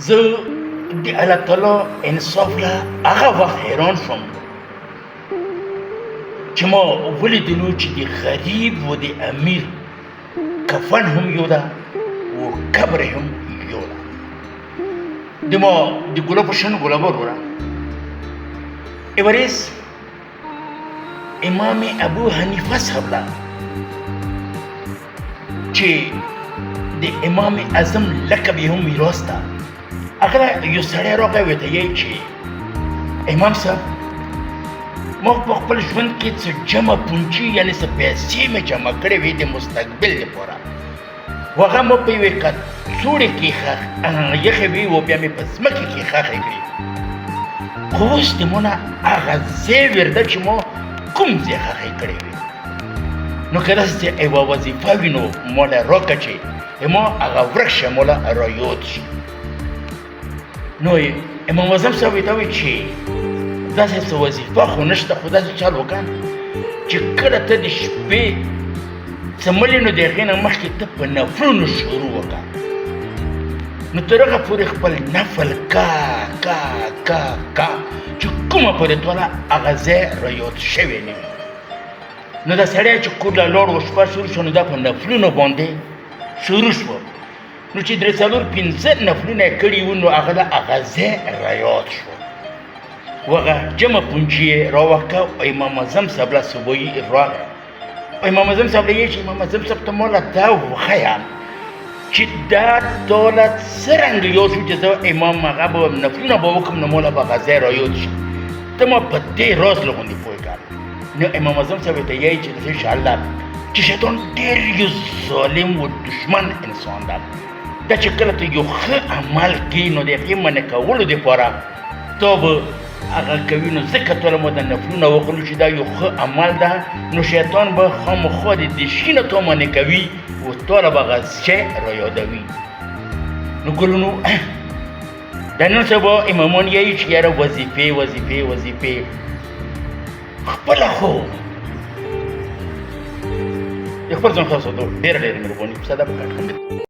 زه د الله تعالی انصاف له هغه وخت حیران شوم چې ما ولیدلو چې د غریب و د امیر کفن هم یو ده و قبر هم یو ده د ما د ګلاب په شان ګلابه وروره ایوریس امام ابو حنیفه صاحب له چې د امام اعظم لقب یې هم میراث ده هغه یو سړی راغی ورته یې چې امام صاحب ما په خپل ژوند کې څه جمع پونچي یعنې څه پیسې مې جمع کړې وې د مستقبل لپاره و هغه مو په یوې کڅوړې کې یخې وې و بیا مې په ځمکې کې ښخې کړې خو اوس د مو نه هغه ځای ورده چې ما کوم ځای ښخې کړې وې نو که داسې یوه وظیفه وي نو موله راکړه چې ما هغه ورک شه موله رایاد شي نو امام اعظم صاحب ورته وویل چې داسې څه وظیفه خو نشته خو داسې چل وکړه چې کله ته د شپې څملې نو د هغې نه مخکې ته په نفلونو شروع وکړه نو تر هغه پورې خپل نفل کا چې کومه پورې ټوله هغه ځای رایاد شوی نه وي نو دا سړی چې کور له لاړ و شپه شروع شوه نو دا په نفلونو باندې شروع شوه نو چې درې څلور پنځه نفلونه یې کړي وو نو هغه د هغه ځای رایاد شو و هغه جمع پونجي یې راوکړه امام اعظم صاحب له صبحایي راغی امام اعظم صاحب له یې چې امام اعظم صاحب ته موله دا وښیه چې دا ټوله څرنګه یاد شو چې زه امام هغه به نفلونه به وکړم نو موله به هغه ځای رایاد شي ته ما په دې راز له غوندې پوه کړه نو امام اعظم صاحب ته یې چې انشاءالله چې شیطان ډېر یو ظالم و دشمن انسان ده دا چې کله ته یو ښه عمل کوي نو د هغې منع کولو دپاره تا به هغه کوي نو ځکه ټوله مو د نفلونه وکړو چې دا یو ښه عمل ده نو شیطان به خامخا د دې شي نه تا منع کوي و ټوله به هغه شی رایادوي نو ګلونو دا نن سبا امامان یایي چې یاره وظیفې خپله خو د خپل ځان خلاصېدو ډېره مهرباني ساده په کار